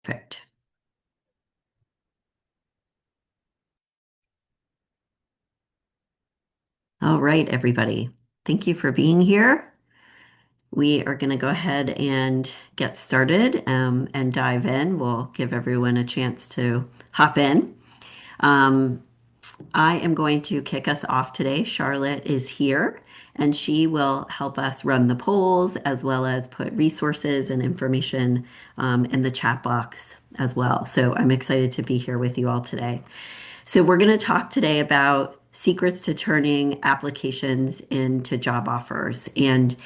Perfect. All right, everybody. Thank you for being here. We are going to go ahead and get started and dive in. We'll give everyone a chance to hop in. Um, I am going to kick us off today. Charlotte is here, and she will help us run the polls as well as put resources and information in the chat box as well. So I'm excited to be here with you all today. So we're going to talk today about secrets to turning applications into job offers. And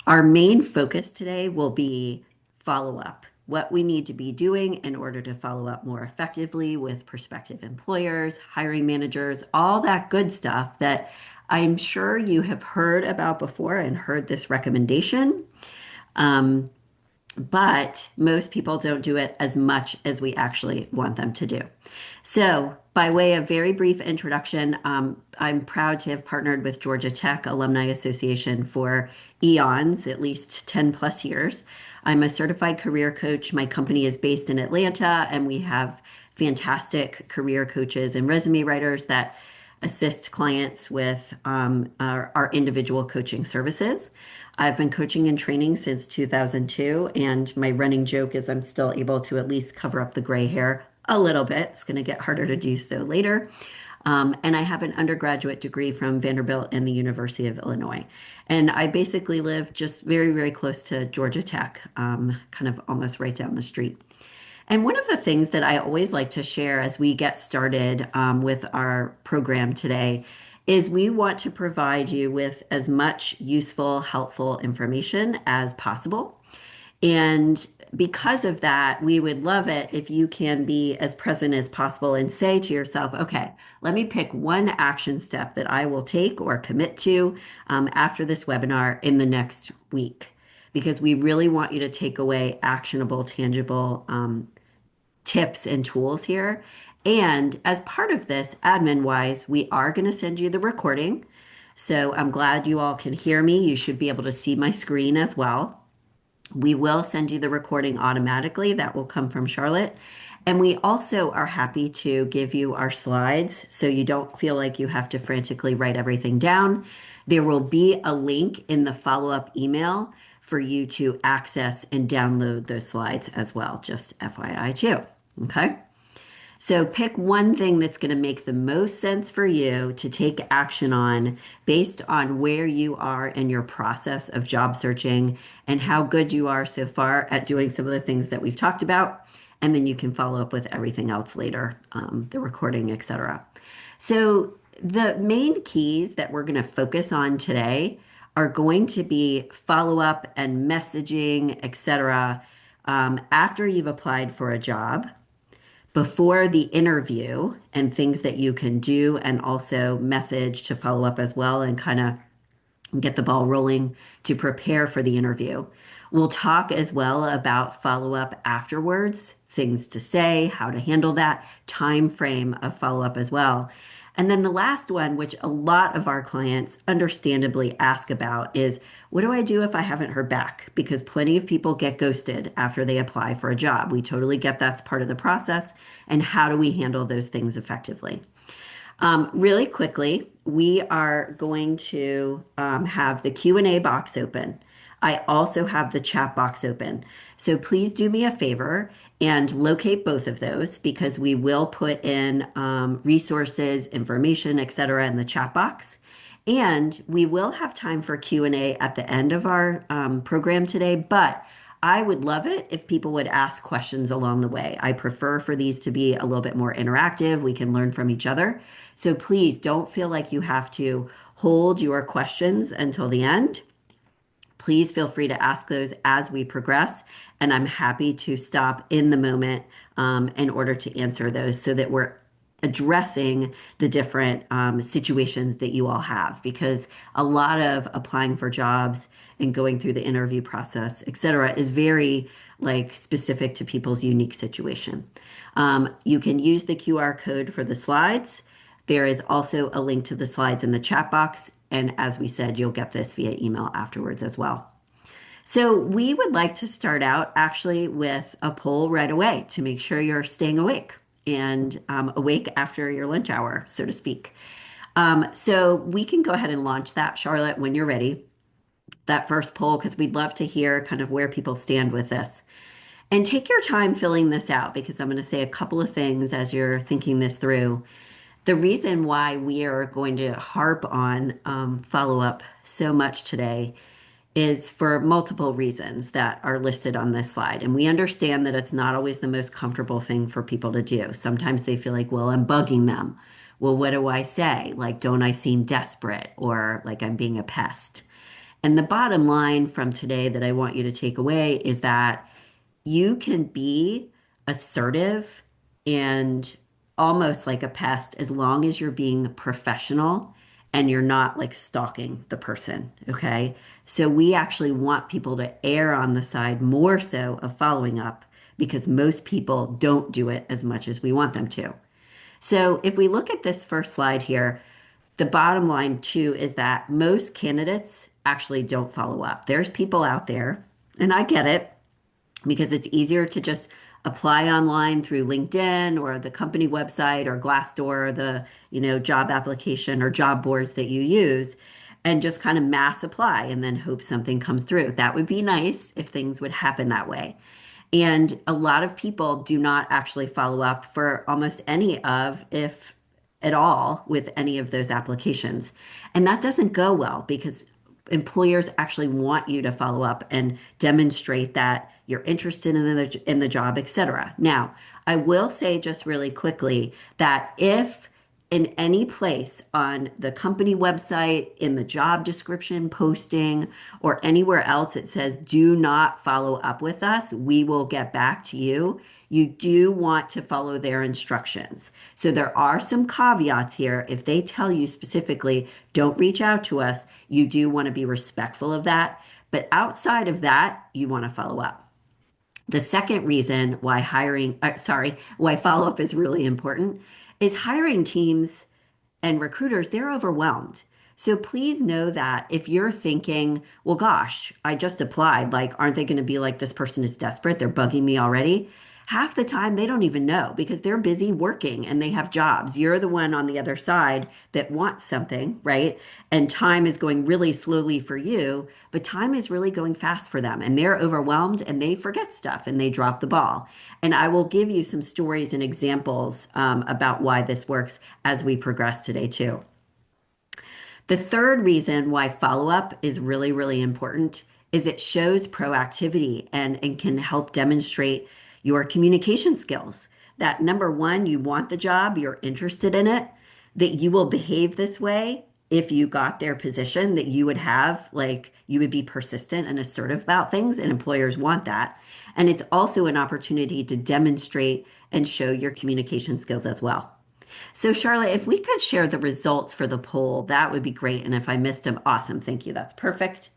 our main focus today will be follow up, what we need to be doing in order to follow up more effectively with prospective employers, hiring managers, all that good stuff that I'm sure you have heard about before and heard this recommendation. Um, but most people don't do it as much as we actually want them to do. So, by way of very brief introduction, I'm proud to have partnered with Georgia Tech Alumni Association for eons, at least 10 plus years. I'm a certified career coach. My company is based in Atlanta, and we have fantastic career coaches and resume writers that assist clients with our individual coaching services. I've been coaching and training since 2002, and my running joke is I'm still able to at least cover up the gray hair a little bit. It's going to get harder to do so later. And I have an undergraduate degree from Vanderbilt and the University of Illinois. And I basically live just very, very close to Georgia Tech, kind of almost right down the street. And one of the things that I always like to share as we get started with our program today is we want to provide you with as much useful, helpful information as possible. And because of that, we would love it if you can be as present as possible and say to yourself, okay, let me pick one action step that I will take or commit to after this webinar in the next week. Because we really want you to take away actionable, tangible tips and tools here. And as part of this, admin wise, we are going to send you the recording. So I'm glad you all can hear me. You should be able to see my screen as well. We will send you the recording automatically. That will come from Charlotte. And we also are happy to give you our slides so you don't feel like you have to frantically write everything down. There will be a link in the follow-up email for you to access and download those slides as well, just FYI too. Okay. So pick one thing that's going to make the most sense for you to take action on based on where you are in your process of job searching and how good you are so far at doing some of the things that we've talked about. And then you can follow up with everything else later, the recording, etc. So the main keys that we're going to focus on today are going to be follow up and messaging, etc. After you've applied for a job, before the interview, and things that you can do and also message to follow up as well and kind of get the ball rolling to prepare for the interview. We'll talk as well about follow up afterwards, things to say, how to handle that, time frame of follow up as well. And then the last one, which a lot of our clients understandably ask about, is what do I do if I haven't heard back? Because plenty of people get ghosted after they apply for a job. We totally get that's part of the process. And how do we handle those things effectively? Really quickly, we are going to have the Q&A box open. I also have the chat box open. So please do me a favor and locate both of those because we will put in resources, information, etc. in the chat box. And we will have time for Q&A at the end of our program today, but I would love it if people would ask questions along the way. I prefer for these to be a little bit more interactive. We can learn from each other. So please don't feel like you have to hold your questions until the end. Please feel free to ask those as we progress, and I'm happy to stop in the moment in order to answer those so that we're addressing the different situations that you all have because a lot of applying for jobs and going through the interview process, et cetera, is very like specific to people's unique situation. You can use the QR code for the slides. There is also a link to the slides in the chat box. And as we said, you'll get this via email afterwards as well. So we would like to start out actually with a poll right away to make sure you're staying awake and awake after your lunch hour, so to speak. So we can go ahead and launch that, Charlotte, when you're ready, that first poll, because we'd love to hear kind of where people stand with this. And take your time filling this out because I'm going to say a couple of things as you're thinking this through. The reason why we are going to harp on follow up so much today is for multiple reasons that are listed on this slide. And we understand that it's not always the most comfortable thing for people to do. Sometimes they feel like, well, I'm bugging them. Well, what do I say? Like, don't I seem desperate or like I'm being a pest? And the bottom line from today that I want you to take away is that you can be assertive and almost like a pest as long as you're being professional and you're not like stalking the person. Okay. So we actually want people to err on the side more so of following up because most people don't do it as much as we want them to. So if we look at this first slide here, the bottom line too is that most candidates actually don't follow up. There's people out there, and I get it because it's easier to just apply online through LinkedIn or the company website or Glassdoor, the, job application or job boards that you use and just kind of mass apply and then hope something comes through. That would be nice if things would happen that way. And a lot of people do not actually follow up for almost any of, if at all, with any of those applications. And that doesn't go well because employers actually want you to follow up and demonstrate that you're interested in the job, et cetera. Now, I will say just really quickly that if in any place on the company website, in the job description posting, or anywhere else it says, do not follow up with us, we will get back to you. You do want to follow their instructions. So there are some caveats here. If they tell you specifically, don't reach out to us, you do want to be respectful of that. But outside of that, you want to follow up. The second reason why why follow up is really important is hiring teams and recruiters, they're overwhelmed. So please know that if you're thinking, well, gosh, I just applied, like, aren't they going to be like, this person is desperate? They're bugging me already. Half the time, they don't even know because they're busy working and they have jobs. You're the one on the other side that wants something, right? And time is going really slowly for you, but time is really going fast for them. And they're overwhelmed and they forget stuff and they drop the ball. And I will give you some stories and examples about why this works as we progress today, too. The third reason why follow up is really, really important is it shows proactivity and can help demonstrate your communication skills. That number one, you want the job, you're interested in it, that you will behave this way if you got their position, that you would have, like, you would be persistent and assertive about things, and employers want that. And it's also an opportunity to demonstrate and show your communication skills as well. So, Charlotte, if we could share the results for the poll, that would be great. And if I missed them, awesome. Thank you. That's perfect.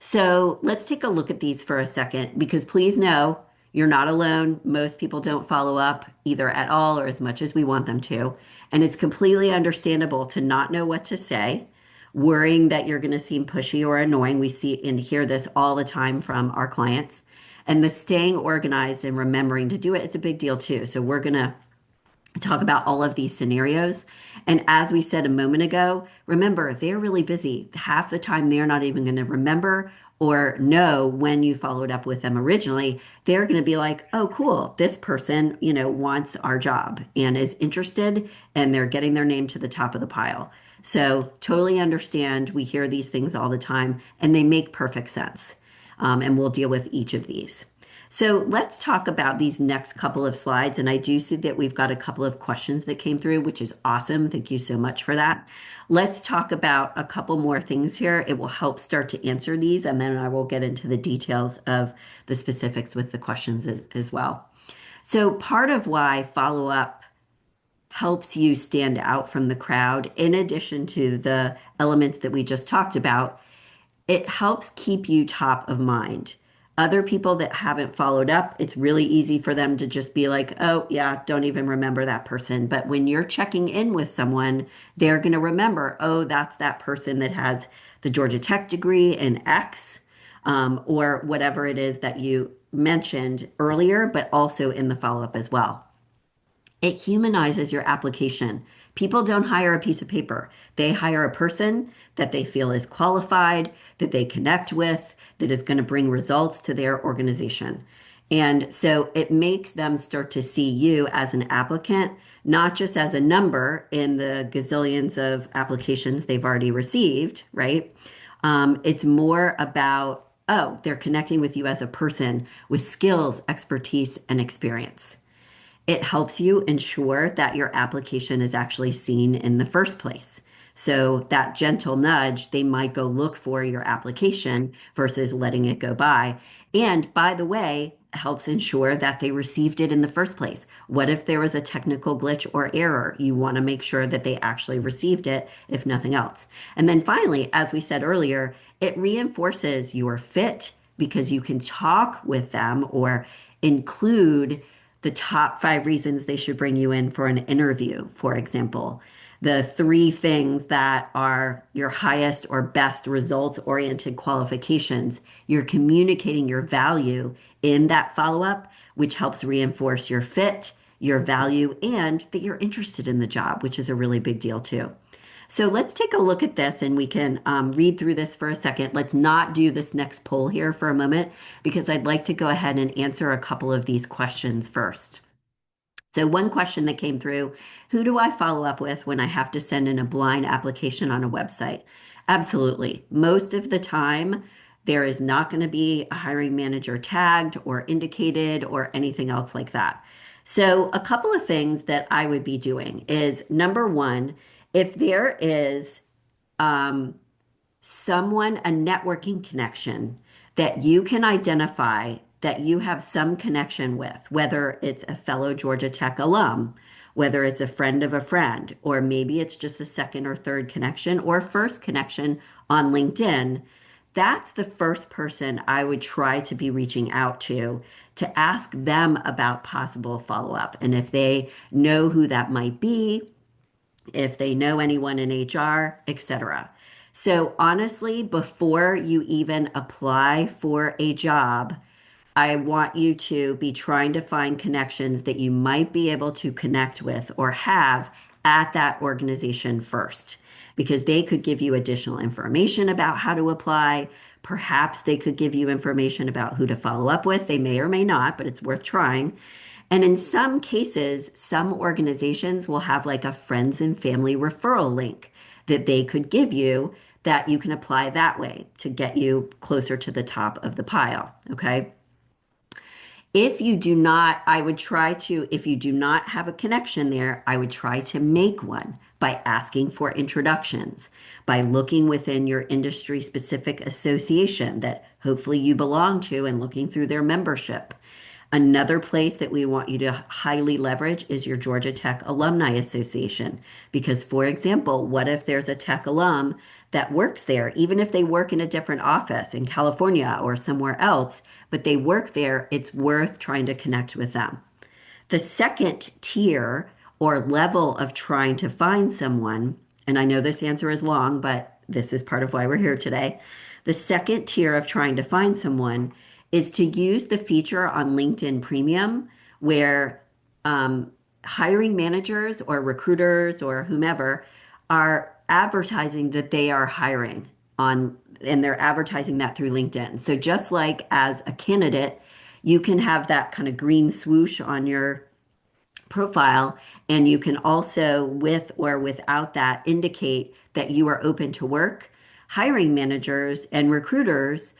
So, let's take a look at these for a second because please know you're not alone. Most people don't follow up either at all or as much as we want them to. And it's completely understandable to not know what to say, worrying that you're going to seem pushy or annoying. We see and hear this all the time from our clients. And the staying organized and remembering to do it, it's a big deal too. So, we're going to talk about all of these scenarios. And as we said a moment ago, remember, they're really busy. Half the time, they're not even going to remember or know when you followed up with them originally. They're going to be like, oh, cool, this person, wants our job and is interested, and they're getting their name to the top of the pile. So totally understand. We hear these things all the time, and they make perfect sense. And we'll deal with each of these. So let's talk about these next couple of slides. And I do see that we've got a couple of questions that came through, which is awesome. Thank you so much for that. Let's talk about a couple more things here. It will help start to answer these, and then I will get into the details of the specifics with the questions as well. So part of why follow-up helps you stand out from the crowd, in addition to the elements that we just talked about, it helps keep you top of mind. Other people that haven't followed up, it's really easy for them to just be like, oh, yeah, don't even remember that person. But when you're checking in with someone, they're going to remember, oh, that's that person that has the Georgia Tech degree in X. or whatever it is that you mentioned earlier, but also in the follow-up as well. It humanizes your application. People don't hire a piece of paper. They hire a person that they feel is qualified, that they connect with, that is going to bring results to their organization. And so it makes them start to see you as an applicant, not just as a number in the gazillions of applications they've already received, right? It's more about, oh, they're connecting with you as a person with skills, expertise, and experience. It helps you ensure that your application is actually seen in the first place. So that gentle nudge, they might go look for your application versus letting it go by. And by the way, helps ensure that they received it in the first place. What if there was a technical glitch or error? You want to make sure that they actually received it, if nothing else. And then finally, as we said earlier, it reinforces your fit because you can talk with them or include the top 5 reasons they should bring you in for an interview, for example. The 3 things that are your highest or best results oriented qualifications. You're communicating your value in that follow up, which helps reinforce your fit, your value, and that you're interested in the job, which is a really big deal too. So let's take a look at this and we can read through this for a second. Let's not do this next poll here for a moment because I'd like to go ahead and answer a couple of these questions first. So one question that came through, who do I follow up with when I have to send in a blind application on a website? Absolutely. Most of the time, there is not going to be a hiring manager tagged or indicated or anything else like that. So a couple of things that I would be doing is number one, if there is um, someone, a networking connection that you can identify that you have some connection with, whether it's a fellow Georgia Tech alum, whether it's a friend of a friend, or maybe it's just a second or third connection or first connection on LinkedIn, that's the first person I would try to be reaching out to ask them about possible follow up. And if they know who that might be, if they know anyone in HR, etc. So honestly, before you even apply for a job, I want you to be trying to find connections that you might be able to connect with or have at that organization first, because they could give you additional information about how to apply. Perhaps they could give you information about who to follow up with. They may or may not, but it's worth trying. And in some cases, some organizations will have like a friends and family referral link that they could give you that you can apply that way to get you closer to the top of the pile. Okay. If you do not, I would try to, if you do not have a connection there, I would try to make one by asking for introductions, by looking within your industry specific association that hopefully you belong to and looking through their membership. Another place that we want you to highly leverage is your Georgia Tech Alumni Association. Because, for example, what if there's a Tech alum that works there, even if they work in a different office in California or somewhere else, but they work there, it's worth trying to connect with them. The second tier or level of trying to find someone, and I know this answer is long, but this is part of why we're here today. The second tier of trying to find someone is to use the feature on LinkedIn Premium where hiring managers or recruiters or whomever are advertising that they are hiring on, and they're advertising that through LinkedIn. So just like as a candidate, you can have that kind of green swoosh on your profile, and you can also, with or without that, indicate that you are open to work. Hiring managers and recruiters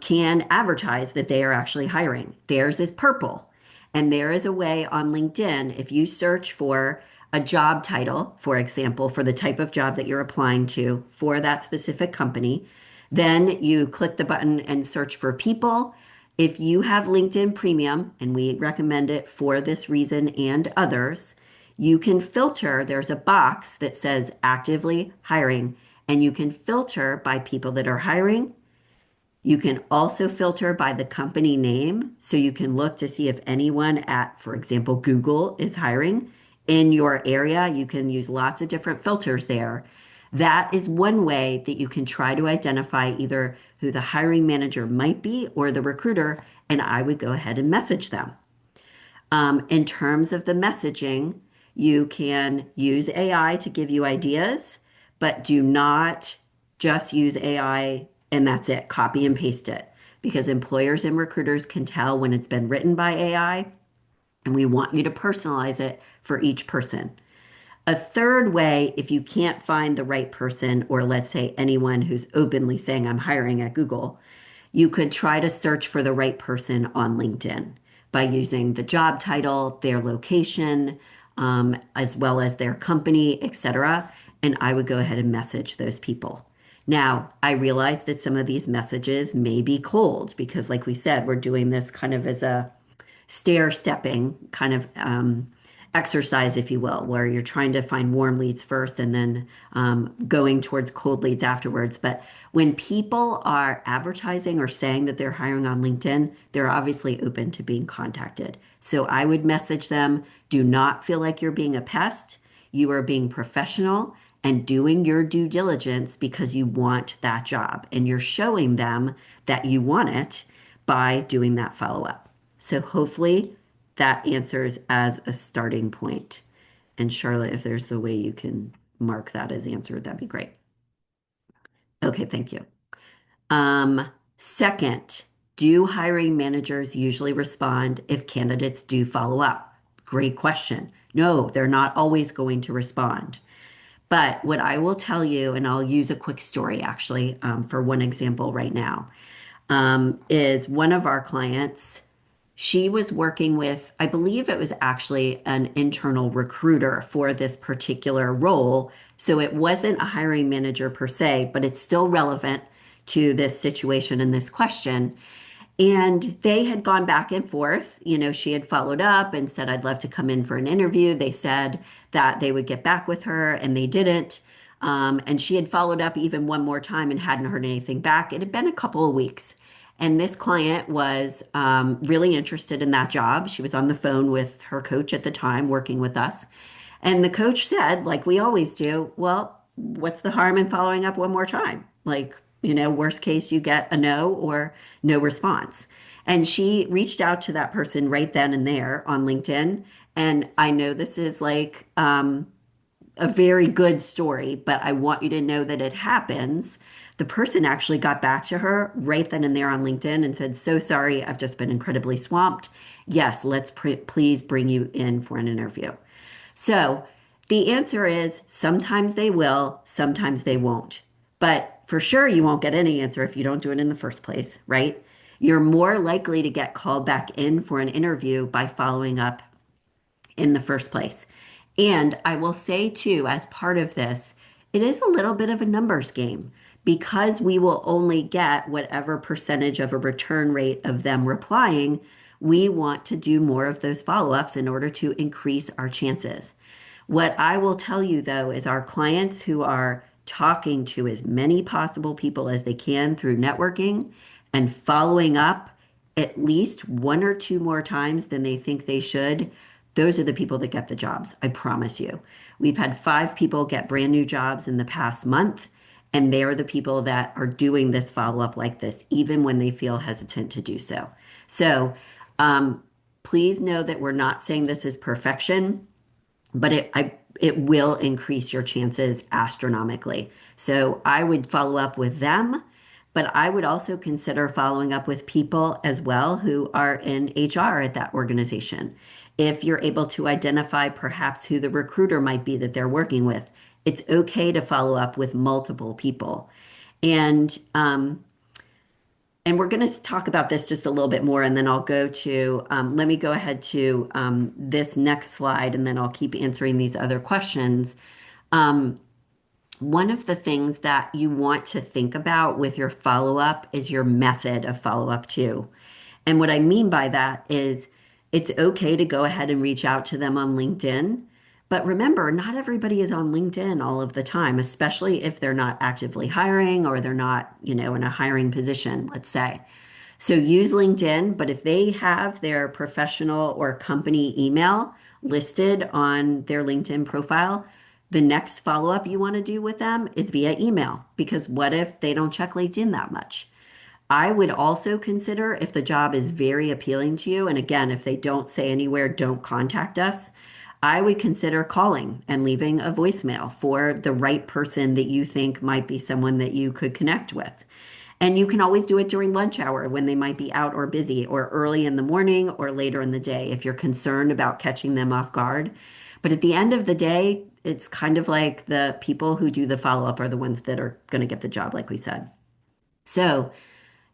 can advertise that they are actually hiring. Theirs is purple. And there is a way on LinkedIn, if you search for a job title, for example, for the type of job that you're applying to for that specific company, then you click the button and search for people. If you have LinkedIn Premium, and we recommend it for this reason and others, you can filter. There's a box that says actively hiring, and you can filter by people that are hiring. You can also filter by the company name. So you can look to see if anyone at, for example, Google is hiring in your area. You can use lots of different filters there. That is one way that you can try to identify either who the hiring manager might be or the recruiter, and I would go ahead and message them. In terms of the messaging, you can use AI to give you ideas, but do not just use AI and that's it, copy and paste it, because employers and recruiters can tell when it's been written by AI, and we want you to personalize it for each person. A third way, if you can't find the right person, or let's say anyone who's openly saying, I'm hiring at Google, you could try to search for the right person on LinkedIn by using the job title, their location, as well as their company, etc. And I would go ahead and message those people. Now, I realize that some of these messages may be cold because, like we said, we're doing this kind of as a stair stepping kind of exercise, if you will, where you're trying to find warm leads first and then going towards cold leads afterwards. But when people are advertising or saying that they're hiring on LinkedIn, they're obviously open to being contacted. So I would message them, do not feel like you're being a pest. You are being professional and doing your due diligence because you want that job. And you're showing them that you want it by doing that follow up. So hopefully that answers as a starting point. And Charlotte, if there's the way you can mark that as answered, that'd be great. Okay, thank you. Second, do hiring managers usually respond if candidates do follow up? Great question. No, they're not always going to respond. But what I will tell you, and I'll use a quick story actually for one example right now, is one of our clients. She was working with, I believe it was actually an internal recruiter for this particular role. So it wasn't a hiring manager per se, but it's still relevant to this situation and this question. And they had gone back and forth. You know, she had followed up and said, I'd love to come in for an interview. They said that they would get back with her, and they didn't. And she had followed up even one more time and hadn't heard anything back. It had been a couple of weeks. And this client was really interested in that job. She was on the phone with her coach at the time, working with us. And the coach said, like we always do, well, what's the harm in following up one more time? Like, you know, worst case, you get a no or no response. And she reached out to that person right then and there on LinkedIn. And I know this is like a very good story, but I want you to know that it happens. The person actually got back to her right then and there on LinkedIn and said, so sorry, I've just been incredibly swamped. Yes, let's please bring you in for an interview. So the answer is sometimes they will, sometimes they won't. But for sure, you won't get any answer if you don't do it in the first place, right? You're more likely to get called back in for an interview by following up in the first place. And I will say too, as part of this, it is a little bit of a numbers game because we will only get whatever percentage of a return rate of them replying. We want to do more of those follow-ups in order to increase our chances. What I will tell you though is our clients who are talking to as many possible people as they can through networking and following up at least one or two more times than they think they should, those are the people that get the jobs. I promise you. We've had 5 people get brand new jobs in the past month, and they're the people that are doing this follow up like this, even when they feel hesitant to do so. So please know that we're not saying this is perfection, but it will increase your chances astronomically. So I would follow up with them, but I would also consider following up with people as well who are in HR at that organization. If you're able to identify perhaps who the recruiter might be that they're working with, it's okay to follow up with multiple people. And we're going to talk about this just a little bit more, and then I'll go to, let me go ahead to this next slide, and then I'll keep answering these other questions. One of the things that you want to think about with your follow-up is your method of follow-up too. And what I mean by that is it's okay to go ahead and reach out to them on LinkedIn. But remember, not everybody is on LinkedIn all of the time, especially if they're not actively hiring or they're not, you know, in a hiring position, let's say. So use LinkedIn, but if they have their professional or company email listed on their LinkedIn profile, the next follow-up you want to do with them is via email, because what if they don't check LinkedIn that much? I would also consider if the job is very appealing to you, and again, if they don't say anywhere, don't contact us. I would consider calling and leaving a voicemail for the right person that you think might be someone that you could connect with. And you can always do it during lunch hour when they might be out or busy, or early in the morning or later in the day if you're concerned about catching them off guard. But at the end of the day, it's kind of like the people who do the follow up are the ones that are going to get the job, like we said. So,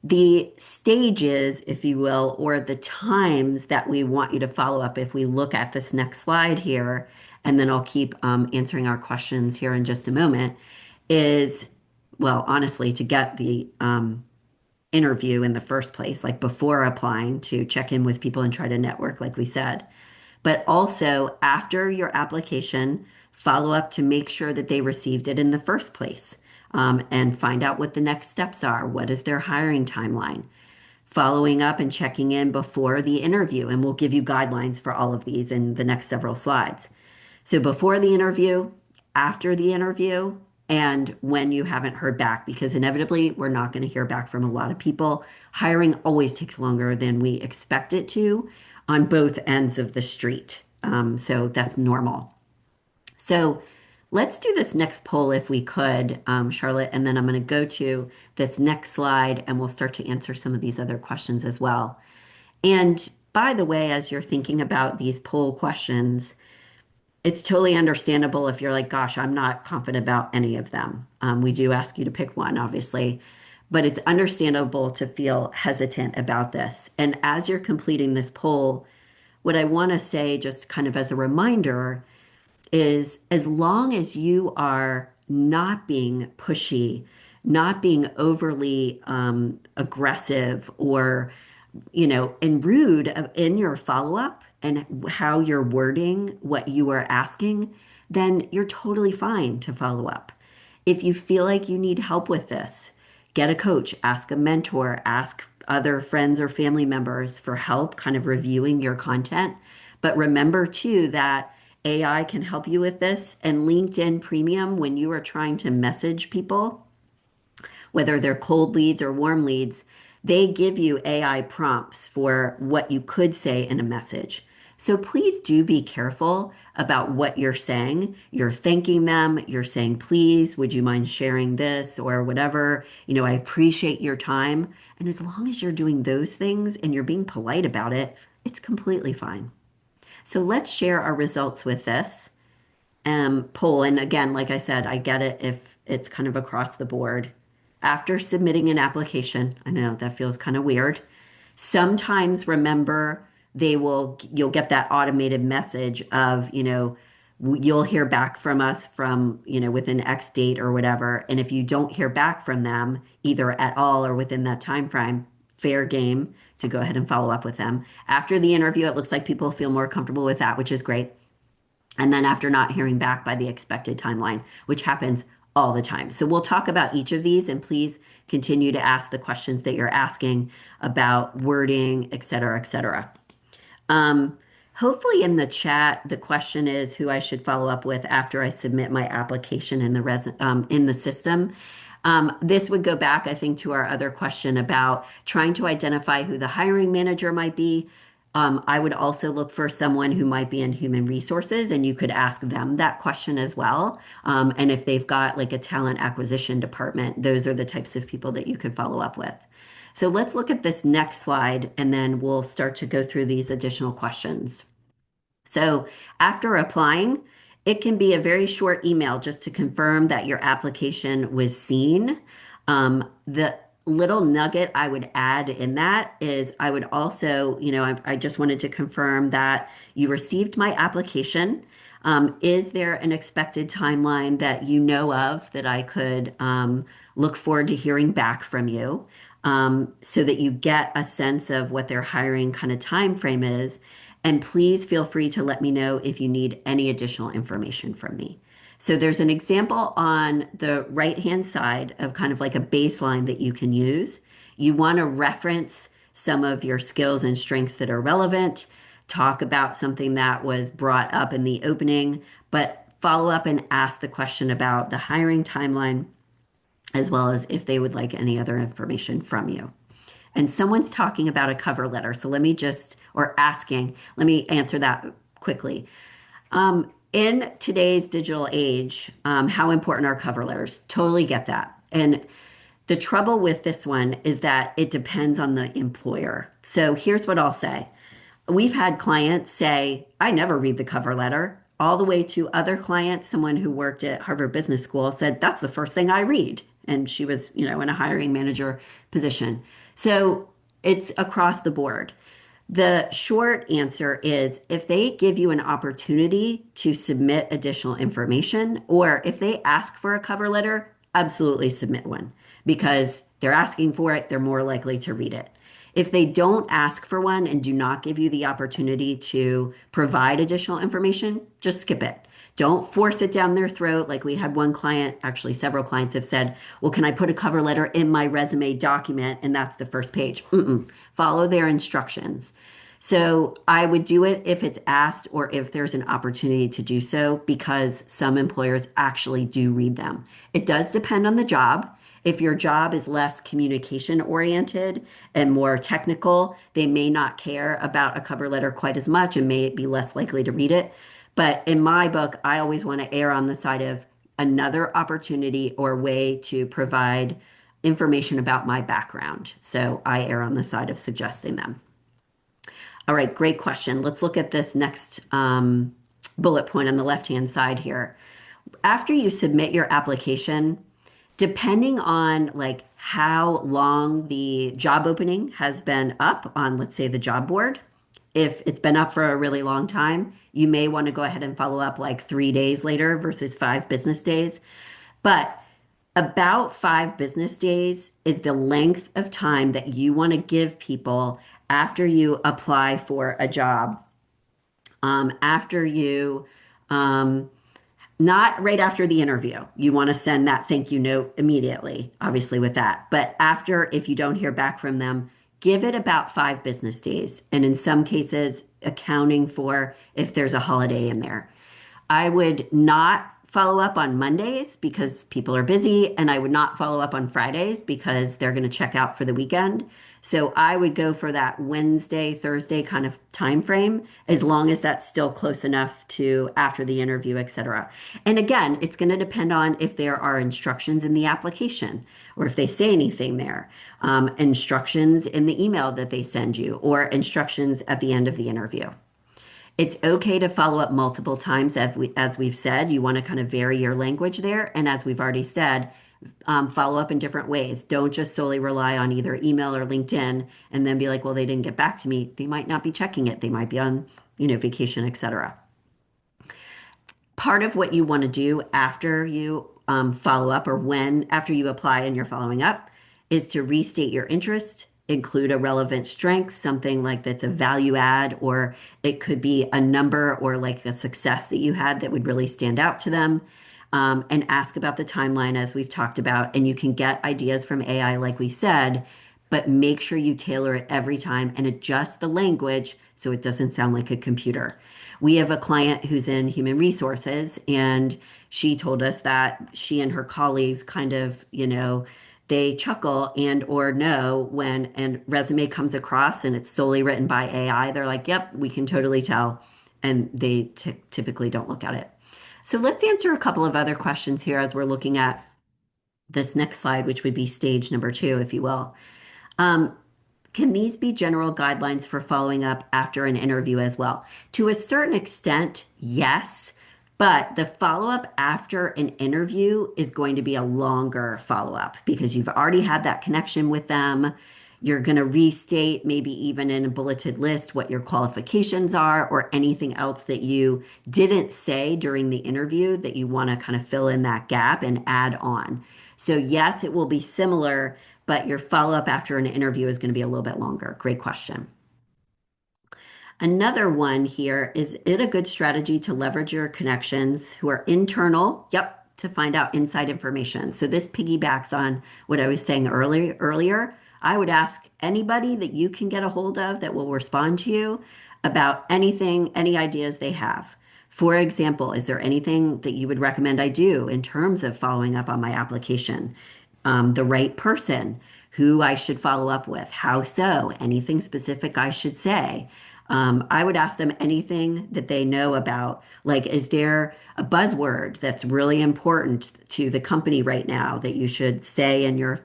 the stages, if you will, or the times that we want you to follow up, if we look at this next slide here, and then I'll keep answering our questions here in just a moment, is, well, honestly, to get the interview in the first place, like before applying to check in with people and try to network, like we said. But also after your application, follow up to make sure that they received it in the first place, and find out what the next steps are. What is their hiring timeline? Following up and checking in before the interview. And we'll give you guidelines for all of these in the next several slides. So before the interview, after the interview, and when you haven't heard back, because inevitably we're not going to hear back from a lot of people. Hiring always takes longer than we expect it to on both ends of the street. So that's normal. So let's do this next poll if we could, Charlotte, and then I'm going to go to this next slide and we'll start to answer some of these other questions as well. And by the way, as you're thinking about these poll questions, it's totally understandable if you're like, gosh, I'm not confident about any of them. We do ask you to pick one, obviously, but it's understandable to feel hesitant about this. And as you're completing this poll, what I want to say, just kind of as a reminder, is as long as you are not being pushy, not being overly aggressive or and rude in your follow up and how you're wording what you are asking, then you're totally fine to follow up. If you feel like you need help with this, get a coach, ask a mentor, ask other friends or family members for help kind of reviewing your content. But remember too that AI can help you with this, and LinkedIn Premium, when you are trying to message people, whether they're cold leads or warm leads, they give you AI prompts for what you could say in a message. So please do be careful about what you're saying. You're thanking them, you're saying, please, would you mind sharing this or whatever? I appreciate your time. And as long as you're doing those things and you're being polite about it, it's completely fine. So let's share our results with this poll. And again, like I said, I get it if it's kind of across the board. After submitting an application, I know that feels kind of weird. Sometimes remember you'll get that automated message of, you'll hear back from us from, within X date or whatever. And if you don't hear back from them either at all or within that time frame, fair game to go ahead and follow up with them. After the interview, it looks like people feel more comfortable with that, which is great. And then after not hearing back by the expected timeline, which happens all the time. So we'll talk about each of these, and please continue to ask the questions that you're asking about wording, et cetera, et cetera. Hopefully in the chat, the question is who I should follow up with after I submit my application in the system. This would go back, I think, to our other question about trying to identify who the hiring manager might be. I would also look for someone who might be in human resources, and you could ask them that question as well. And if they've got like a talent acquisition department, those are the types of people that you could follow up with. So let's look at this next slide, and then we'll start to go through these additional questions. So after applying, it can be a very short email just to confirm that your application was seen. The little nugget I would add in that is I would also, I just wanted to confirm that you received my application. Is there an expected timeline that you know of that I could look forward to hearing back from you, so that you get a sense of what their hiring kind of time frame is? And please feel free to let me know if you need any additional information from me. So there's an example on the right-hand side of kind of like a baseline that you can use. You want to reference some of your skills and strengths that are relevant, talk about something that was brought up in the opening, but follow up and ask the question about the hiring timeline, as well as if they would like any other information from you. and someone's talking about a cover letter. So let me just, or asking, let me answer that quickly. In today's digital age, how important are cover letters? Totally get that. And the trouble with this one is that it depends on the employer. So here's what I'll say. We've had clients say, I never read the cover letter, all the way to other clients. Someone who worked at Harvard Business School said, that's the first thing I read. And she was, in a hiring manager position. So it's across the board. The short answer is if they give you an opportunity to submit additional information, or if they ask for a cover letter, absolutely submit one because they're asking for it, they're more likely to read it. If they don't ask for one and do not give you the opportunity to provide additional information, just skip it. Don't force it down their throat. Like we had one client, actually, several clients have said, well, can I put a cover letter in my resume document? And that's the first page. Follow their instructions. So I would do it if it's asked or if there's an opportunity to do so because some employers actually do read them. It does depend on the job. If your job is less communication oriented and more technical, they may not care about a cover letter quite as much and may be less likely to read it. But in my book, I always want to err on the side of another opportunity or way to provide information about my background. So I err on the side of suggesting them. All right, great question. Let's look at this next bullet point on the left-hand side here. After you submit your application, depending on like how long the job opening has been up on, let's say, the job board, if it's been up for a really long time, you may want to go ahead and follow up like 3 days later versus 5 business days. But about 5 business days is the length of time that you want to give people after you apply for a job. After you, not right after the interview. You want to send that thank you note immediately, obviously, with that. But after, if you don't hear back from them, give it about 5 business days. And in some cases, accounting for if there's a holiday in there. I would not follow up on Mondays because people are busy, and I would not follow up on Fridays because they're going to check out for the weekend. So I would go for that Wednesday, Thursday kind of time frame, as long as that's still close enough to after the interview, et cetera. And again, it's going to depend on if there are instructions in the application or if they say anything there, instructions in the email that they send you, or instructions at the end of the interview. It's okay to follow up multiple times, as we've said. You want to kind of vary your language there. And as we've already said, follow up in different ways. Don't just solely rely on either email or LinkedIn and then be like, well, they didn't get back to me. They might not be checking it. They might be on, vacation, etc. Part of what you want to do after you follow up or after you apply and you're following up is to restate your interest, include a relevant strength, something like that's a value add, or it could be a number or like a success that you had that would really stand out to them. And ask about the timeline as we've talked about. And you can get ideas from AI, like we said, but make sure you tailor it every time and adjust the language so it doesn't sound like a computer. We have a client who's in human resources, and she told us that she and her colleagues kind of, they chuckle and or know when a resume comes across and it's solely written by AI. They're like, yep, we can totally tell. And they typically don't look at it. So let's answer a couple of other questions here as we're looking at this next slide, which would be stage number 2, if you will. Can these be general guidelines for following up after an interview as well? To a certain extent, yes, but the follow-up after an interview is going to be a longer follow-up because you've already had that connection with them. You're going to restate, maybe even in a bulleted list, what your qualifications are or anything else that you didn't say during the interview that you want to kind of fill in that gap and add on. So yes, it will be similar, but your follow-up after an interview is going to be a little bit longer. Great question. Another one here, is it a good strategy to leverage your connections who are internal? Yep. To find out inside information. So this piggybacks on what I was saying earlier. I would ask anybody that you can get a hold of that will respond to you about anything, any ideas they have. For example, is there anything that you would recommend I do in terms of following up on my application? The right person, who I should follow up with, how so, anything specific I should say. I would ask them anything that they know about, like, is there a buzzword that's really important to the company right now that you should say in your,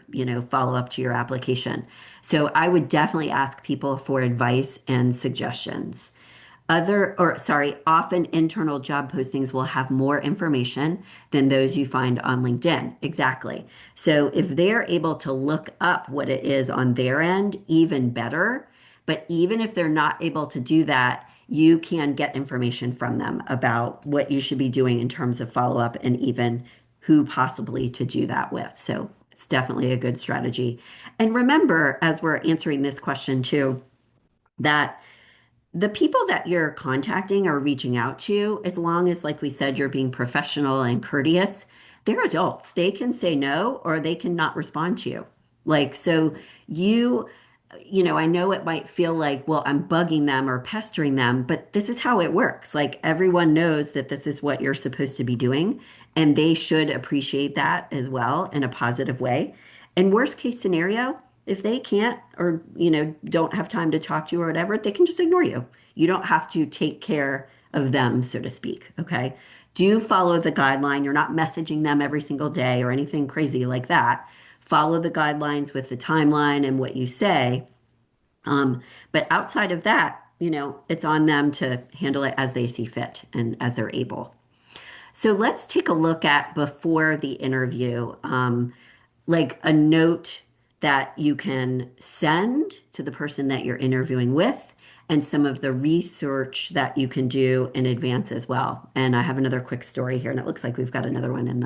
follow up to your application? So I would definitely ask people for advice and suggestions. Often internal job postings will have more information than those you find on LinkedIn. Exactly. So if they're able to look up what it is on their end, even better. But even if they're not able to do that, you can get information from them about what you should be doing in terms of follow up and even who possibly to do that with. So it's definitely a good strategy. And remember, as we're answering this question too, that the people that you're contacting or reaching out to, as long as, like we said, you're being professional and courteous, they're adults. They can say no or they can not respond to you. Like, so you, I know it might feel like, well, I'm bugging them or pestering them, but this is how it works. Like, everyone knows that this is what you're supposed to be doing, and they should appreciate that as well in a positive way. And worst case scenario, if they can't or, don't have time to talk to you or whatever, they can just ignore you. You don't have to take care of them, so to speak. Okay. Do follow the guideline. You're not messaging them every single day or anything crazy like that. Follow the guidelines with the timeline and what you say. But outside of that, it's on them to handle it as they see fit and as they're able. So let's take a look at before the interview, like a note that you can send to the person that you're interviewing with, and some of the research that you can do in advance as well. And I have another quick story here, and it looks like we've got another one in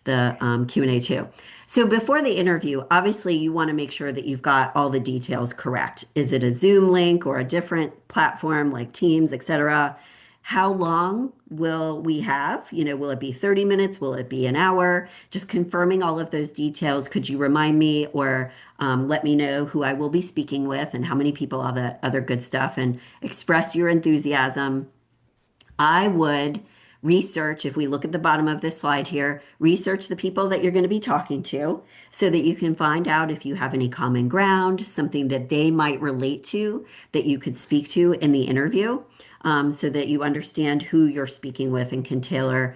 the Q&A too. So before the interview, obviously you want to make sure that you've got all the details correct. Is it a Zoom link or a different platform like Teams, etc.? How long will we have? Will it be 30 minutes? Will it be an hour? Just confirming all of those details. Could you remind me or let me know who I will be speaking with and how many people, all the other good stuff, and express your enthusiasm. I would research, if we look at the bottom of this slide here, research the people that you're going to be talking to so that you can find out if you have any common ground, something that they might relate to that you could speak to in the interview. So that you understand who you're speaking with and can tailor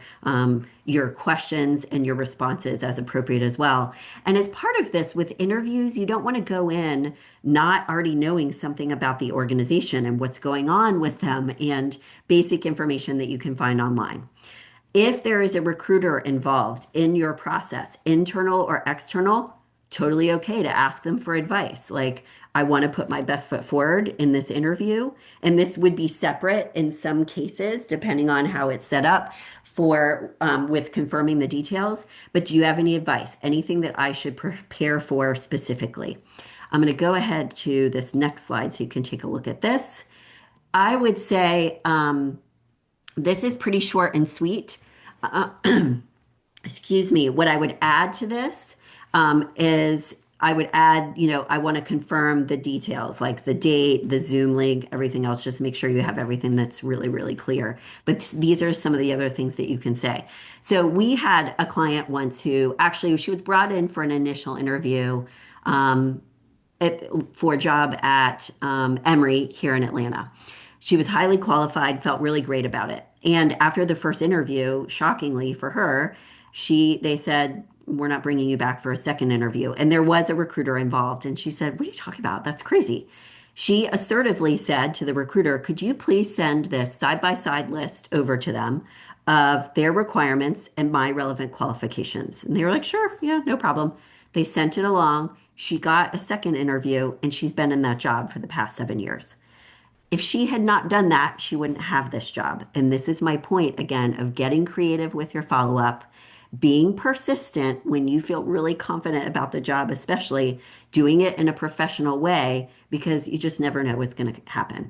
your questions and your responses as appropriate as well. And as part of this, with interviews, you don't want to go in not already knowing something about the organization and what's going on with them and basic information that you can find online. If there is a recruiter involved in your process, internal or external, totally okay to ask them for advice. Like, I want to put my best foot forward in this interview. And this would be separate in some cases, depending on how it's set up for with confirming the details. But do you have any advice? Anything that I should prepare for specifically? I'm going to go ahead to this next slide so you can take a look at this. I would say this is pretty short and sweet. Excuse me. What I would add to this is I would add, I want to confirm the details, like the date, the Zoom link, everything else. Just make sure you have everything that's really, really clear. But these are some of the other things that you can say. So we had a client once who actually, she was brought in for an initial interview for a job at Emory here in Atlanta. She was highly qualified, felt really great about it. And after the first interview, shockingly for her, they said, we're not bringing you back for a second interview. And there was a recruiter involved. And she said, what are you talking about? That's crazy. She assertively said to the recruiter, could you please send this side-by-side list over to them of their requirements and my relevant qualifications? And they were like, sure, yeah, no problem. They sent it along. She got a second interview, and she's been in that job for the past 7 years. If she had not done that, she wouldn't have this job. And this is my point again of getting creative with your follow-up, being persistent when you feel really confident about the job, especially doing it in a professional way, because you just never know what's going to happen.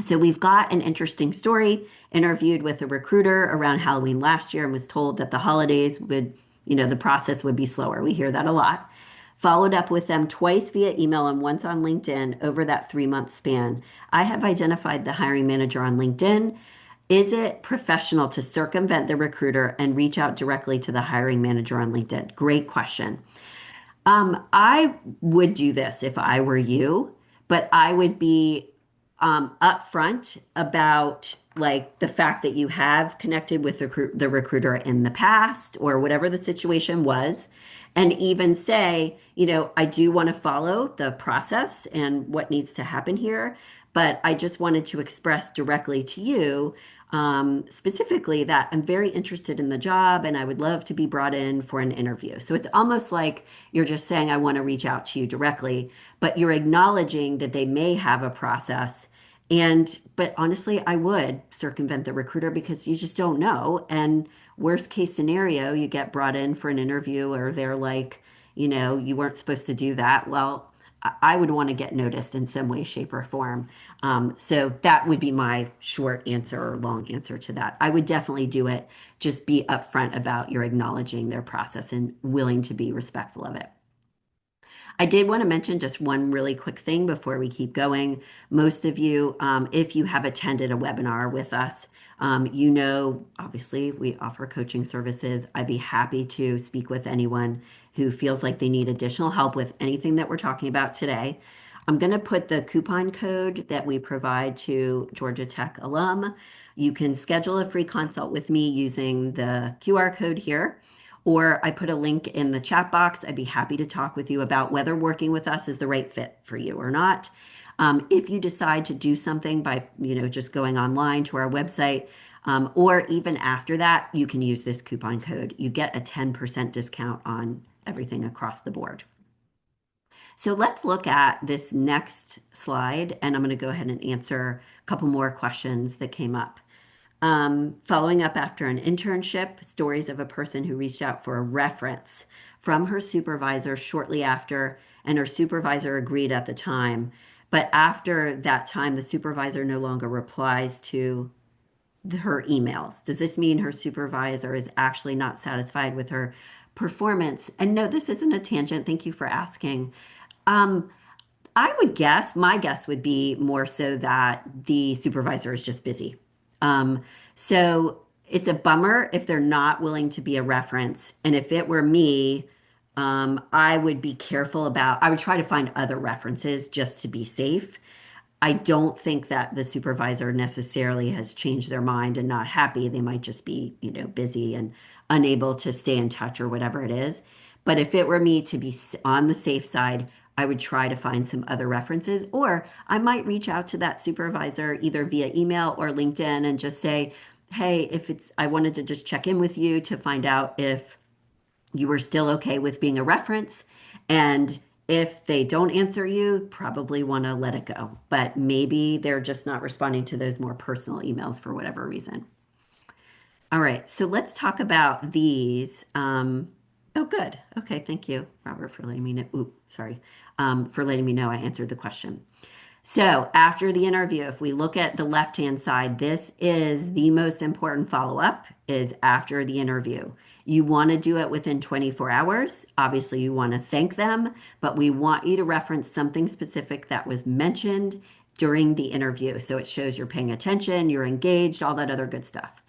So we've got an interesting story. Interviewed with a recruiter around Halloween last year and was told that the holidays would, the process would be slower. We hear that a lot. Followed up with them twice via email and once on LinkedIn over that 3-month span. I have identified the hiring manager on LinkedIn. Is it professional to circumvent the recruiter and reach out directly to the hiring manager on LinkedIn? Great question. I would do this if I were you, but I would be upfront about like the fact that you have connected with the recruiter in the past or whatever the situation was, and even say, I do want to follow the process and what needs to happen here, but I just wanted to express directly to you specifically that I'm very interested in the job and I would love to be brought in for an interview. So it's almost like you're just saying, I want to reach out to you directly, but you're acknowledging that they may have a process. But honestly, I would circumvent the recruiter because you just don't know. And worst case scenario, you get brought in for an interview or they're like, you weren't supposed to do that. Well, I would want to get noticed in some way, shape, or form. So that would be my short answer or long answer to that. I would definitely do it. Just be upfront about your acknowledging their process and willing to be respectful of it. I did want to mention just one really quick thing before we keep going. Most of you, if you have attended a webinar with us, obviously we offer coaching services. I'd be happy to speak with anyone who feels like they need additional help with anything that we're talking about today. I'm going to put the coupon code that we provide to Georgia Tech alum. You can schedule a free consult with me using the QR code here. Or I put a link in the chat box. I'd be happy to talk with you about whether working with us is the right fit for you or not. If you decide to do something by, just going online to our website, or even after that, you can use this coupon code. You get a 10% discount on everything across the board. So let's look at this next slide, and I'm going to go ahead and answer a couple more questions that came up. Following up after an internship, stories of a person who reached out for a reference from her supervisor shortly after, and her supervisor agreed at the time. But after that time, the supervisor no longer replies to her emails. Does this mean her supervisor is actually not satisfied with her performance? And no, this isn't a tangent. Thank you for asking. Um, I would guess, my guess would be more so that the supervisor is just busy. Um, so it's a bummer if they're not willing to be a reference. And if it were me, I would be careful I would try to find other references just to be safe. I don't think that the supervisor necessarily has changed their mind and not happy. They might just be, busy and unable to stay in touch or whatever it is. But if it were me to be on the safe side, I would try to find some other references, or I might reach out to that supervisor either via email or LinkedIn and just say, hey, I wanted to just check in with you to find out if you were still okay with being a reference. And if they don't answer you, probably want to let it go. But maybe they're just not responding to those more personal emails for whatever reason. All right, so let's talk about these. Oh, good. Okay, thank you, Robert, for letting me know. Ooh, sorry, for letting me know I answered the question. So after the interview, if we look at the left-hand side, this is the most important follow-up is after the interview. You want to do it within 24 hours. Obviously, you want to thank them, but we want you to reference something specific that was mentioned during the interview. So it shows you're paying attention, you're engaged, all that other good stuff.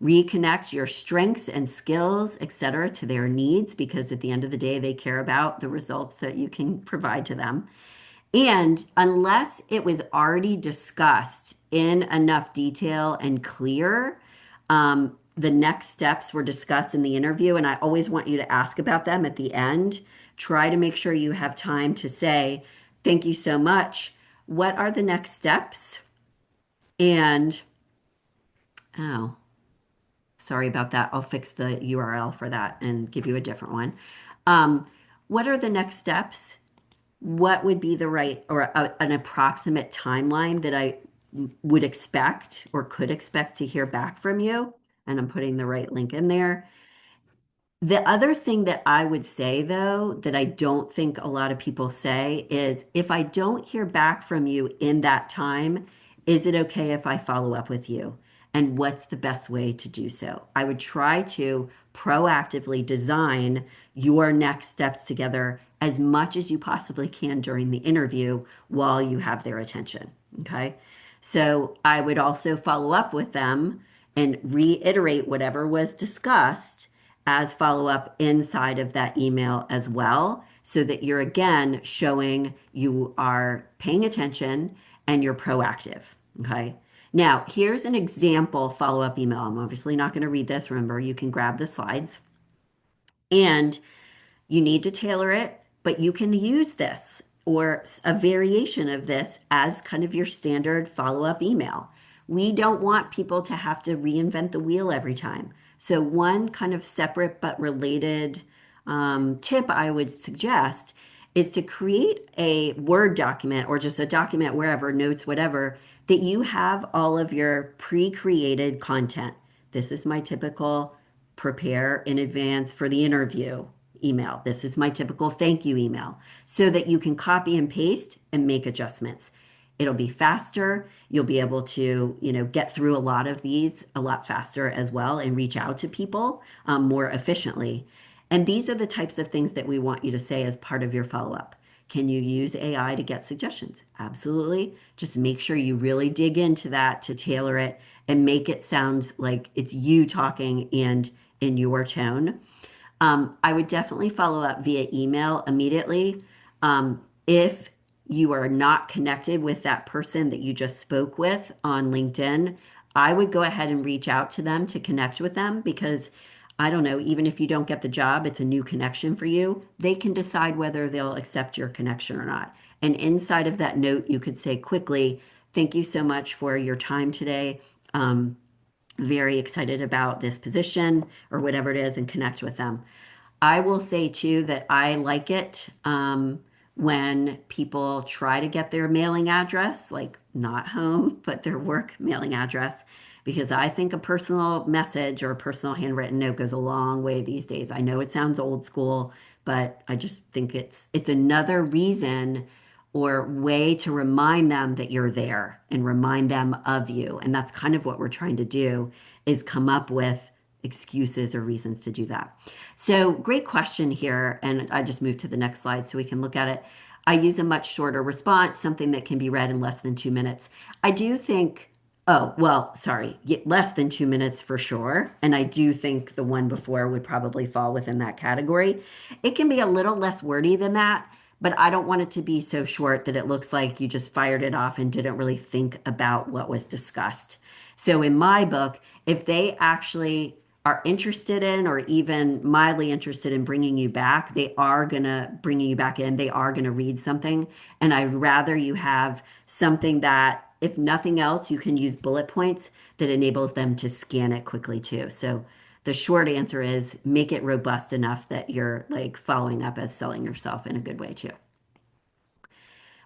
Reconnect your strengths and skills, etc., to their needs because at the end of the day, they care about the results that you can provide to them. And unless it was already discussed in enough detail and clear, the next steps were discussed in the interview. And I always want you to ask about them at the end. Try to make sure you have time to say, thank you so much. What are the next steps? And, oh, sorry about that. I'll fix the URL for that and give you a different one. What are the next steps? What would be the right or an approximate timeline that I would expect or could expect to hear back from you? And I'm putting the right link in there. The other thing that I would say, though, that I don't think a lot of people say is if I don't hear back from you in that time, is it okay if I follow up with you? And what's the best way to do so? I would try to proactively design your next steps together as much as you possibly can during the interview while you have their attention. Okay. So I would also follow up with them and reiterate whatever was discussed as follow up inside of that email as well. so that you're again showing you are paying attention and you're proactive. Okay. Now, here's an example follow-up email. I'm obviously not going to read this. Remember, you can grab the slides. And you need to tailor it, but you can use this or a variation of this as kind of your standard follow-up email. We don't want people to have to reinvent the wheel every time. So, one kind of separate but related tip I would suggest is to create a Word document or just a document wherever, notes, whatever, that you have all of your pre-created content. This is my typical prepare in advance for the interview email. This is my typical thank you email so that you can copy and paste and make adjustments. It'll be faster. You'll be able to, get through a lot of these a lot faster as well and reach out to people more efficiently. And these are the types of things that we want you to say as part of your follow-up. Can you use AI to get suggestions? Absolutely. Just make sure you really dig into that to tailor it and make it sound like it's you talking and in your tone. I would definitely follow up via email immediately. If you are not connected with that person that you just spoke with on LinkedIn, I would go ahead and reach out to them to connect with them because I don't know, even if you don't get the job, it's a new connection for you. They can decide whether they'll accept your connection or not. And inside of that note, you could say quickly, thank you so much for your time today. Very excited about this position or whatever it is and connect with them. I will say too that I like it when people try to get their mailing address, like not home, but their work mailing address, because I think a personal message or a personal handwritten note goes a long way these days. I know it sounds old school, but I just think it's another reason or way to remind them that you're there and remind them of you. And that's kind of what we're trying to do is come up with excuses or reasons to do that. So great question here. And I just moved to the next slide so we can look at it. I use a much shorter response, something that can be read in less than 2 minutes. I do think, oh, well, sorry, less than 2 minutes for sure. And I do think the one before would probably fall within that category. It can be a little less wordy than that, but I don't want it to be so short that it looks like you just fired it off and didn't really think about what was discussed. So in my book, if they actually are interested in or even mildly interested in bringing you back, they are going to bring you back in. They are going to read something. And I'd rather you have something that, if nothing else, you can use bullet points that enables them to scan it quickly too. So the short answer is make it robust enough that you're like following up as selling yourself in a good way too.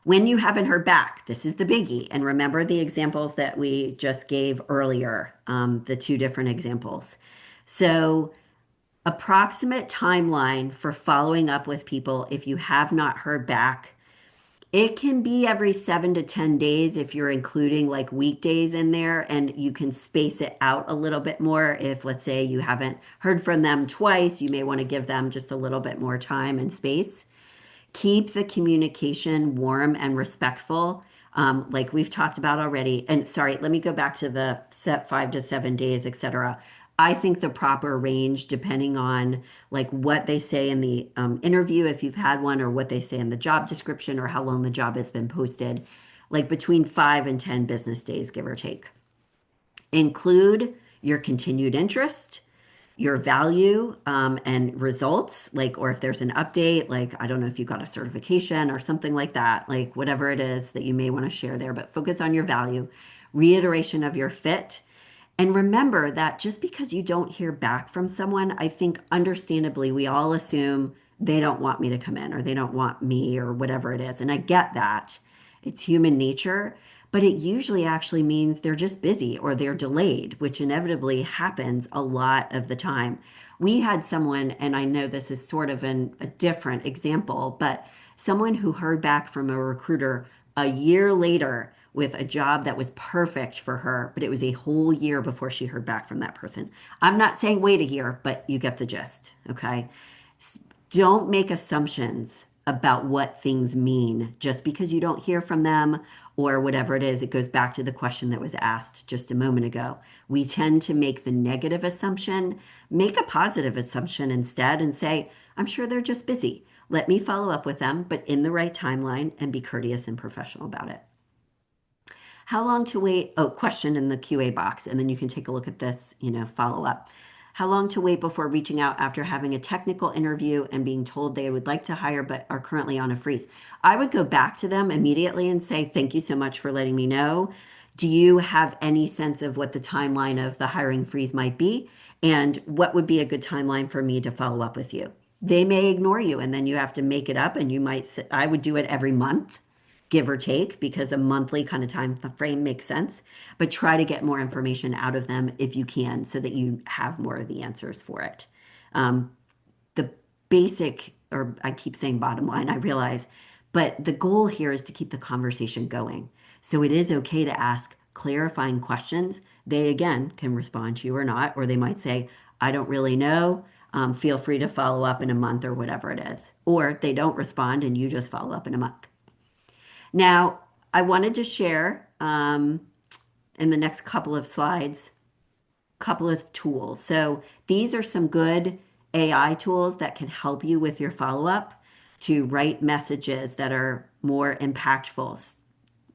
When you haven't heard back, this is the biggie. And remember the examples that we just gave earlier, the two different examples. So, approximate timeline for following up with people if you have not heard back. It can be every 7 to 10 days if you're including like weekdays in there, and you can space it out a little bit more. If, let's say, you haven't heard from them twice, you may want to give them just a little bit more time and space. Keep the communication warm and respectful, like we've talked about already. And sorry, let me go back to the set 5 to 7 days, etc. I think the proper range, depending on like what they say in the interview, if you've had one, or what they say in the job description, or how long the job has been posted, like between 5 and 10 business days, give or take. Include your continued interest, your value, and results, like, or if there's an update, like, I don't know if you got a certification or something like that, like whatever it is that you may want to share there, but focus on your value, reiteration of your fit. And remember that just because you don't hear back from someone, I think understandably, we all assume they don't want me to come in or they don't want me or whatever it is. And I get that. It's human nature, but it usually actually means they're just busy or they're delayed, which inevitably happens a lot of the time. We had someone, and I know this is sort of a different example, but someone who heard back from a recruiter a year later with a job that was perfect for her, but it was a whole year before she heard back from that person. I'm not saying wait a year, but you get the gist, okay? Don't make assumptions about what things mean just because you don't hear from them or whatever it is. It goes back to the question that was asked just a moment ago. We tend to make the negative assumption, make a positive assumption instead and say, I'm sure they're just busy. Let me follow up with them, but in the right timeline and be courteous and professional about it. How long to wait? Oh, question in the QA box, and then you can take a look at this, follow up. How long to wait before reaching out after having a technical interview and being told they would like to hire but are currently on a freeze? I would go back to them immediately and say, thank you so much for letting me know. Do you have any sense of what the timeline of the hiring freeze might be? And what would be a good timeline for me to follow up with you? They may ignore you and then you have to make it up and you might sit, I would do it every month, give or take, because a monthly kind of time frame makes sense. But try to get more information out of them if you can so that you have more of the answers for it. Um, the basic, or I keep saying bottom line, I realize, but the goal here is to keep the conversation going. So it is okay to ask clarifying questions. They, again, can respond to you or not, or they might say, I don't really know. Feel free to follow up in a month or whatever it is. Or they don't respond and you just follow up in a month. Now, I wanted to share in the next couple of slides, couple of tools. So these are some good AI tools that can help you with your follow-up to write messages that are more impactful.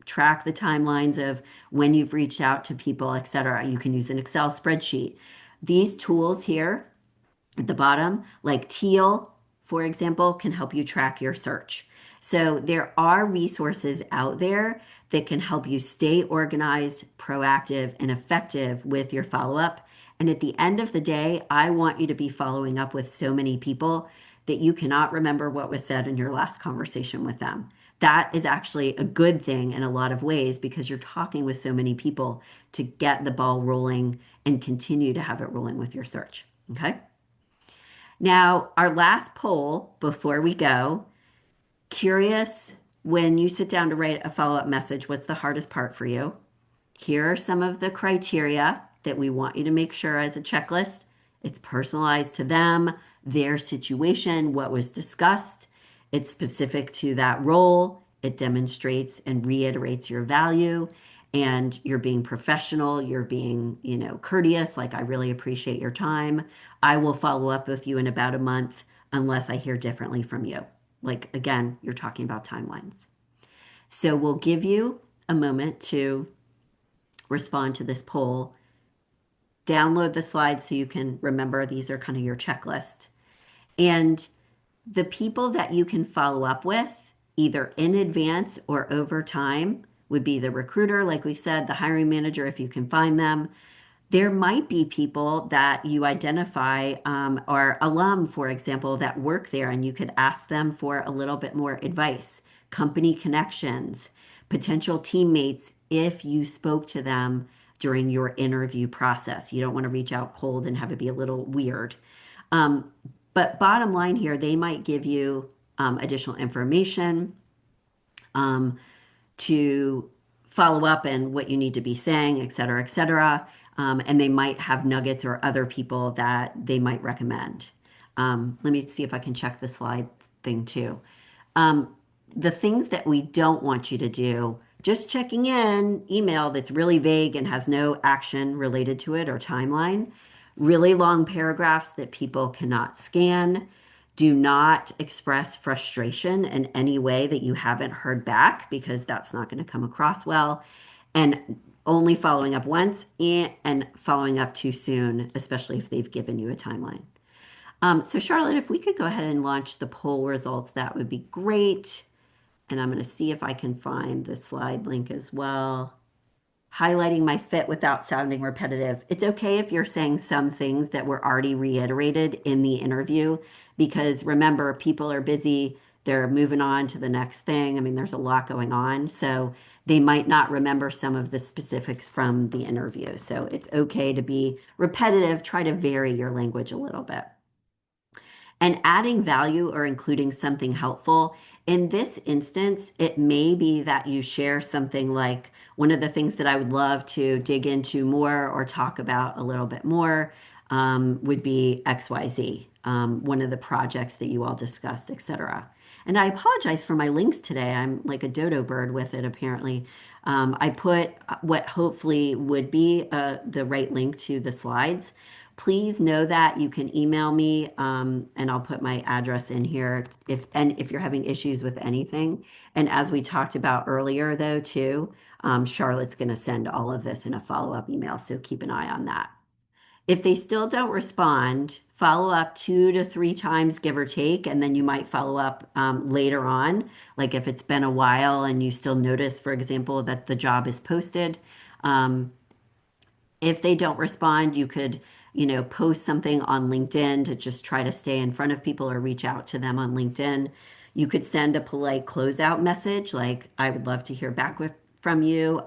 Track the timelines of when you've reached out to people, et cetera. You can use an Excel spreadsheet. These tools here at the bottom, like Teal, for example, can help you track your search. So there are resources out there that can help you stay organized, proactive, and effective with your follow-up. And at the end of the day, I want you to be following up with so many people that you cannot remember what was said in your last conversation with them. That is actually a good thing in a lot of ways because you're talking with so many people to get the ball rolling and continue to have it rolling with your search. Okay? Now, our last poll before we go, curious when you sit down to write a follow-up message, what's the hardest part for you? Here are some of the criteria that we want you to make sure as a checklist. It's personalized to them, their situation, what was discussed. It's specific to that role. It demonstrates and reiterates your value and you're being professional, you're being, courteous, like I really appreciate your time. I will follow up with you in about a month unless I hear differently from you. Like again, you're talking about timelines. So we'll give you a moment to respond to this poll. Download the slides so you can remember these are kind of your checklist. And the people that you can follow up with, either in advance or over time, would be the recruiter, like we said, the hiring manager, if you can find them. There might be people that you identify or alum, for example, that work there, and you could ask them for a little bit more advice, company connections, potential teammates, if you spoke to them during your interview process. You don't want to reach out cold and have it be a little weird. But bottom line here, they might give you additional information to follow up and what you need to be saying, et cetera, et cetera. And they might have nuggets or other people that they might recommend. Let me see if I can check the slide thing too. The things that we don't want you to do, just checking in, email that's really vague and has no action related to it or timeline, really long paragraphs that people cannot scan. Do not express frustration in any way that you haven't heard back because that's not going to come across well. And only following up once and following up too soon, especially if they've given you a timeline. So Charlotte, if we could go ahead and launch the poll results, that would be great. And I'm going to see if I can find the slide link as well. Highlighting my fit without sounding repetitive. It's okay if you're saying some things that were already reiterated in the interview, because remember, people are busy. They're moving on to the next thing. I mean, there's a lot going on. So they might not remember some of the specifics from the interview. So it's okay to be repetitive. Try to vary your language a little bit. And adding value or including something helpful. In this instance, it may be that you share something like one of the things that I would love to dig into more or talk about a little bit more would be XYZ, one of the projects that you all discussed, etc. And I apologize for my links today. I'm like a dodo bird with it, apparently. I put what hopefully would be the right link to the slides, Please know that you can email me, and I'll put my address in here if you're having issues with anything. And as we talked about earlier, though, too, Charlotte's going to send all of this in a follow-up email, so keep an eye on that. If they still don't respond, follow up 2 to 3 times, give or take, and then you might follow up later on. Like if it's been a while and you still notice, for example, that the job is posted. Um, if they don't respond, you could, post something on LinkedIn to just try to stay in front of people or reach out to them on LinkedIn. You could send a polite closeout message like, I would love to hear back from you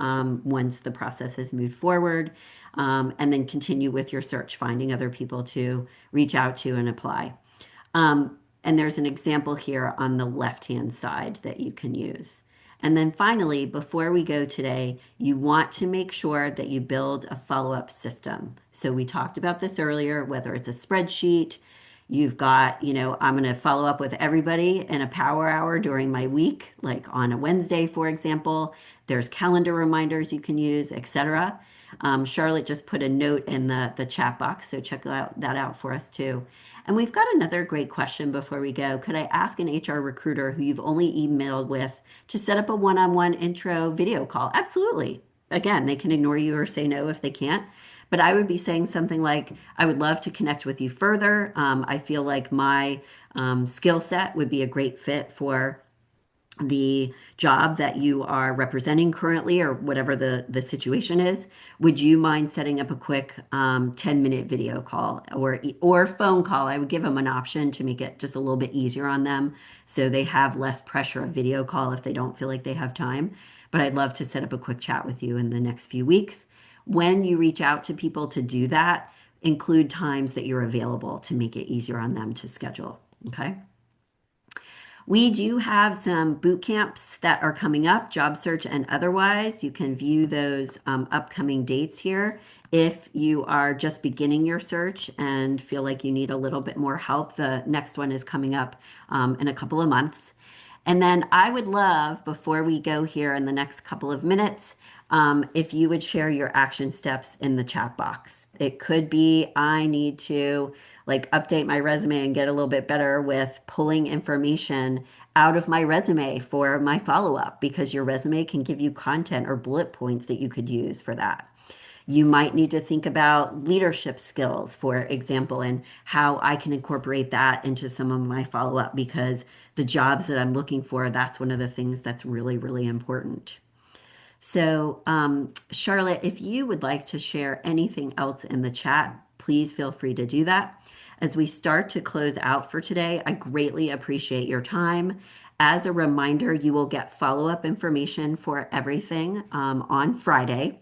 once the process has moved forward, and then continue with your search, finding other people to reach out to and apply. And there's an example here on the left-hand side that you can use. And then finally, before we go today, you want to make sure that you build a follow-up system. So we talked about this earlier, whether it's a spreadsheet, you've got, I'm going to follow up with everybody in a power hour during my week, like on a Wednesday, for example. There's calendar reminders you can use, etc. Charlotte just put a note in the chat box, so check that out for us too. And we've got another great question before we go. Could I ask an HR recruiter who you've only emailed with to set up a one-on-one intro video call? Absolutely. Again, they can ignore you or say no if they can't. But I would be saying something like, I would love to connect with you further. I feel like my skill set would be a great fit for the job that you are representing currently or whatever the situation is. Would you mind setting up a quick 10-minute video call or phone call? I would give them an option to make it just a little bit easier on them so they have less pressure of video call if they don't feel like they have time. But I'd love to set up a quick chat with you in the next few weeks. When you reach out to people to do that, include times that you're available to make it easier on them to schedule. Okay. We do have some boot camps that are coming up, job search and otherwise. You can view those upcoming dates here. If you are just beginning your search and feel like you need a little bit more help, the next one is coming up in a couple of months. And then I would love, before we go here in the next couple of minutes, if you would share your action steps in the chat box. It could be I need to like update my resume and get a little bit better with pulling information out of my resume for my follow-up because your resume can give you content or bullet points that you could use for that. You might need to think about leadership skills, for example, and how I can incorporate that into some of my follow-up because the jobs that I'm looking for, that's one of the things that's really, really important. So, Charlotte, if you would like to share anything else in the chat, please feel free to do that. As we start to close out for today, I greatly appreciate your time. As a reminder, you will get follow-up information for everything on Friday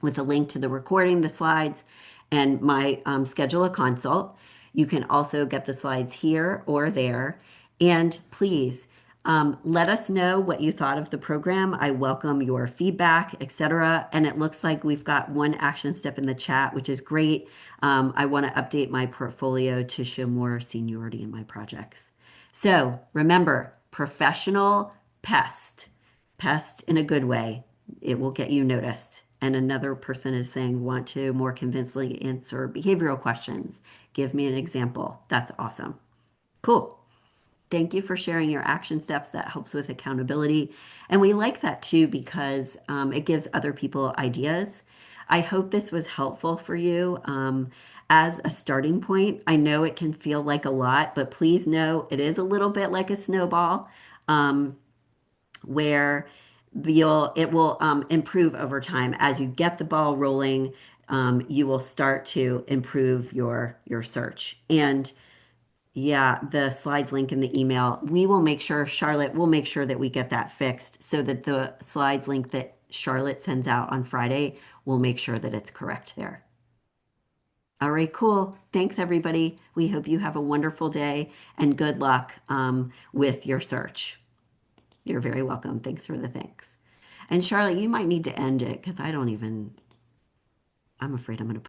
with a link to the recording, the slides, and my schedule a consult. You can also get the slides here or there. And please let us know what you thought of the program. I welcome your feedback, etc. And it looks like we've got one action step in the chat, which is great. I want to update my portfolio to show more seniority in my projects. So remember, professional pest in a good way. It will get you noticed. And another person is saying, want to more convincingly answer behavioral questions. Give me an example. That's awesome. Cool. Thank you for sharing your action steps. That helps with accountability. And we like that too because it gives other people ideas. I hope this was helpful for you as a starting point. I know it can feel like a lot, but please know it is a little bit like a snowball where it will improve over time. As you get the ball rolling, you will start to improve your search. And yeah, the slides link in the email. We will make sure, Charlotte will make sure that we get that fixed so that the slides link that Charlotte sends out on Friday, we'll make sure that it's correct there. All right, cool. Thanks, everybody. We hope you have a wonderful day and good luck with your search. You're very welcome. Thanks for the thanks. And Charlotte, you might need to end it because I'm afraid I'm going to